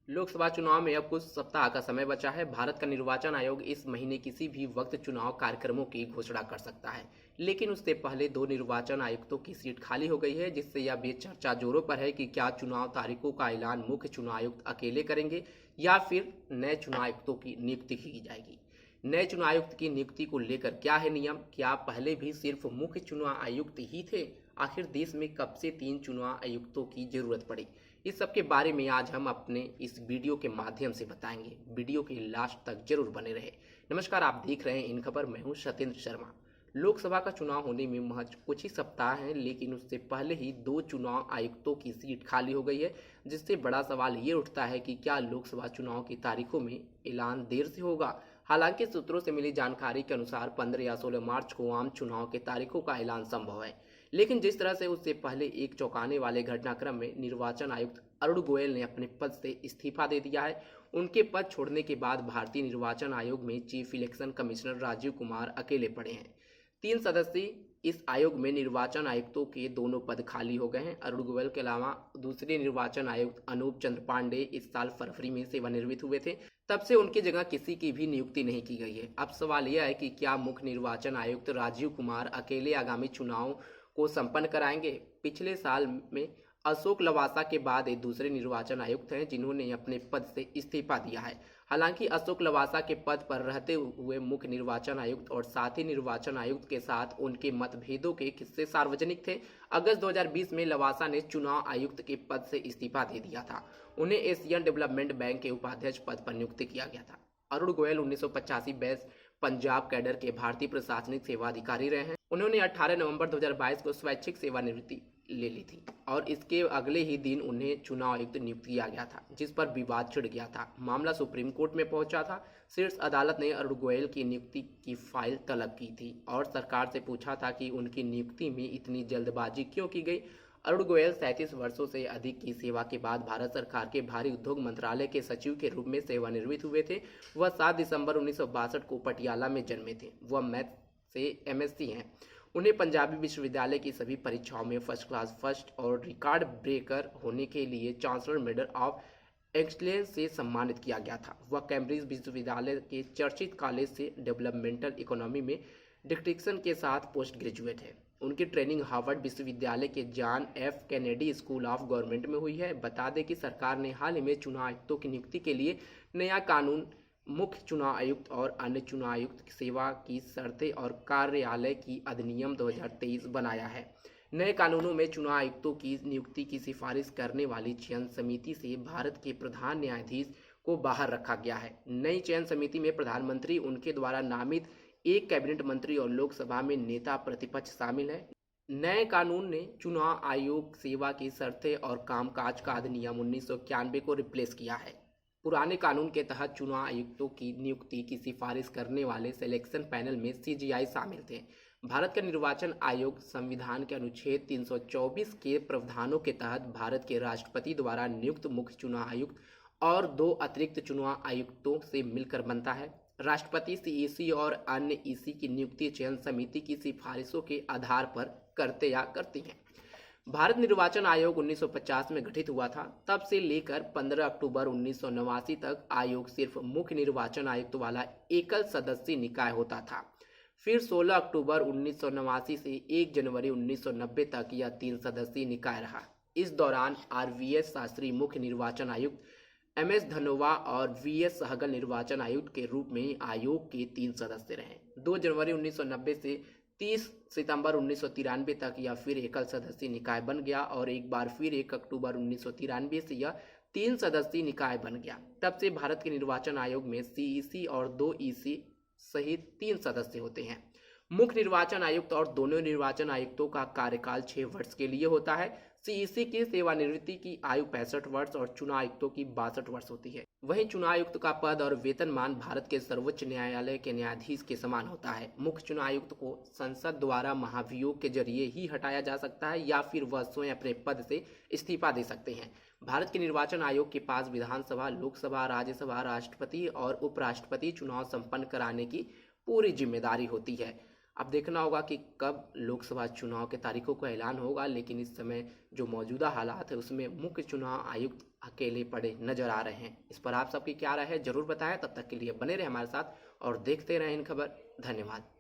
लोकसभा चुनाव में अब कुछ सप्ताह का समय बचा है। भारत का निर्वाचन आयोग इस महीने किसी भी वक्त चुनाव कार्यक्रमों की घोषणा कर सकता है, लेकिन उससे पहले दो निर्वाचन आयुक्तों की सीट खाली हो गई है, जिससे यह भी चर्चा जोरों पर है कि क्या चुनाव तारीखों का ऐलान मुख्य चुनाव आयुक्त अकेले करेंगे या फिर नए चुनाव आयुक्तों की नियुक्ति की जाएगी। नए चुनाव आयुक्त की नियुक्ति को लेकर क्या है नियम? क्या पहले भी सिर्फ मुख्य चुनाव आयुक्त ही थे? आखिर देश में कब से 3 चुनाव आयुक्तों की जरूरत पड़ी? इस सब के बारे में आज हम अपने इस वीडियो के माध्यम से बताएंगे। वीडियो के लास्ट तक जरूर बने रहे। नमस्कार, आप देख रहे हैं इन खबर। मैं हूं सत्येंद्र शर्मा। लोकसभा का चुनाव होने में महज कुछ ही सप्ताह हैं, लेकिन उससे पहले ही 2 चुनाव आयुक्तों की सीट खाली हो गई है, जिससे बड़ा सवाल ये उठता है कि क्या लोकसभा चुनाव की तारीखों में ऐलान देर से होगा। हालांकि सूत्रों से मिली जानकारी के अनुसार 15 या 16 मार्च को आम चुनाव के तारीखों का ऐलान संभव है, लेकिन जिस तरह से उससे पहले एक चौंकाने वाले घटनाक्रम में निर्वाचन आयुक्त अरुण गोयल ने अपने पद से इस्तीफा दे दिया है। उनके पद छोड़ने के बाद भारतीय निर्वाचन आयोग में chief election commissioner Rajiv Kumar अकेले पड़े हैं। 3 सदस्यीय इस आयोग में निर्वाचन आयुक्तों के दोनों पद खाली हो गए हैं। अरुण गोयल के अलावा दूसरे निर्वाचन आयुक्त अनूप चंद्र पांडे इस साल फरवरी में सेवानिवृत्त हुए थे। तब से उनकी जगह किसी की भी नियुक्ति नहीं की गई है। अब सवाल यह है कि क्या मुख्य निर्वाचन आयुक्त राजीव कुमार अकेले आगामी चुनाव को संपन्न कराएंगे। पिछले साल में अशोक लवासा के बाद एक दूसरे निर्वाचन आयुक्त हैं जिन्होंने अपने पद से इस्तीफा दिया है। हालांकि अशोक लवासा के पद पर रहते हुए मुख्य निर्वाचन आयुक्त और साथी निर्वाचन आयुक्त के साथ उनके मतभेदों के किस्से सार्वजनिक थे। अगस्त 2020 में लवासा ने चुनाव आयुक्त के पद से इस्तीफा दे दिया था। उन्हें एशियन डेवलपमेंट बैंक के उपाध्यक्ष पद पर नियुक्त किया गया था। अरुण गोयल 1985 बैच पंजाब कैडर के भारतीय प्रशासनिक सेवा अधिकारी रहे हैं। उन्होंने 18 नवंबर 2022 को स्वैच्छिक सेवानिवृत्ति ले ली थी और इसके अगले ही दिन उन्हें चुनाव आयुक्त नियुक्त किया गया था, जिस पर विवाद छिड़ गया था। मामला सुप्रीम कोर्ट में पहुंचा था। शीर्ष अदालत ने अरुण गोयल की नियुक्ति की फाइल तलब की थी और सरकार से पूछा था कि उनकी नियुक्ति में इतनी जल्दबाजी क्यों की गई। अरुण गोयल 37 वर्षों से अधिक की सेवा के बाद भारत सरकार के भारी उद्योग मंत्रालय के सचिव के रूप में सेवानिवृत्त हुए थे। वह 7 दिसंबर 1962 को पटियाला में जन्मे थे। वह मैथ से एमएससी हैं। उन्हें पंजाबी विश्वविद्यालय की सभी परीक्षाओं में फर्स्ट क्लास फर्स्ट और रिकॉर्ड ब्रेकर होने के लिए चांसलर मेडल ऑफ एक्सलेंस से सम्मानित किया गया था। वह कैम्ब्रिज विश्वविद्यालय के चर्चित कॉलेज से डेवलपमेंटल इकोनॉमी में डिस्टिंक्शन के साथ पोस्ट ग्रेजुएट है। उनकी ट्रेनिंग हार्वर्ड विश्वविद्यालय के John F Kennedy school of government में हुई है। बता दें कि सरकार ने हाल ही में चुनाव आयुक्तों की नियुक्ति के लिए नया कानून मुख्य चुनाव आयुक्त और अन्य चुनाव आयुक्त सेवा की शर्तें और कार्यालय की अधिनियम 2023 बनाया है। नए कानूनों में चुनाव आयुक्तों की नियुक्ति की सिफारिश करने वाली चयन समिति से भारत के प्रधान न्यायाधीश को बाहर रखा गया है। नई चयन समिति में प्रधानमंत्री, उनके द्वारा नामित एक कैबिनेट मंत्री और लोकसभा में नेता प्रतिपक्ष शामिल है। नए कानून ने चुनाव आयोग सेवा की शर्तें और कामकाज का अधिनियम 1991 को रिप्लेस किया है। पुराने कानून के तहत चुनाव आयुक्तों की नियुक्ति की सिफारिश करने वाले सिलेक्शन पैनल में सीजीआई शामिल थे। भारत का निर्वाचन आयोग संविधान के अनुच्छेद 324 के प्रावधानों के तहत भारत के राष्ट्रपति द्वारा नियुक्त मुख्य चुनाव आयुक्त और 2 अतिरिक्त चुनाव आयुक्तों से मिलकर बनता है। राष्ट्रपति सीईसी और अन्य ईसी की नियुक्ति चयन समिति की सिफारिशों के आधार पर करते या करती हैं। भारत निर्वाचन आयोग 1950 में गठित हुआ था। तब से लेकर 15 अक्टूबर 1989 तक आयोग सिर्फ मुख्य निर्वाचन आयुक्त वाला एकल सदस्यीय निकाय होता था। फिर 16 अक्टूबर 1989 से 1 जनवरी 1990 तक यह 3 सदस्यीय निकाय रहा। इस दौरान आरवीएस शास्त्री मुख्य निर्वाचन आयुक्त, एमएस धनोवा और वीएस सहगल निर्वाचन आयुक्त के रूप में आयोग के 3 सदस्य रहे। 2 जनवरी 1990 से 30 सितंबर 1993 तक यह फिर एकल सदस्यीय निकाय बन गया और एक बार फिर 1 अक्टूबर 1993 से यह 3 सदस्यीय निकाय बन गया। तब से भारत के निर्वाचन आयोग में सीईसी और 2 ईसी सहित 3 सदस्य होते हैं। मुख्य निर्वाचन आयुक्त और दोनों निर्वाचन आयुक्तों का कार्यकाल 6 वर्ष के लिए होता है। सीईसी की सेवानिवृत्ति की आयु 65 वर्ष और चुनाव आयुक्तों की 62 वर्ष होती है। वहीं चुनाव आयुक्त का पद और वेतनमान भारत के सर्वोच्च न्यायालय के न्यायाधीश के समान होता है। मुख्य चुनाव आयुक्त को संसद द्वारा महाभियोग के जरिए ही हटाया जा सकता है या फिर वह स्वयं अपने पद से इस्तीफा दे सकते हैं। भारत के निर्वाचन आयोग के पास विधानसभा, लोकसभा, राज्यसभा, राष्ट्रपति और उपराष्ट्रपति चुनाव संपन्न कराने की पूरी जिम्मेदारी होती है। अब देखना होगा कि कब लोकसभा चुनाव के तारीखों का ऐलान होगा, लेकिन इस समय जो मौजूदा हालात है उसमें मुख्य चुनाव आयुक्त अकेले पड़े नजर आ रहे हैं। इस पर आप सबकी क्या राय है जरूर बताएं। तब तक के लिए बने रहे हमारे साथ और देखते रहें इन खबर। धन्यवाद।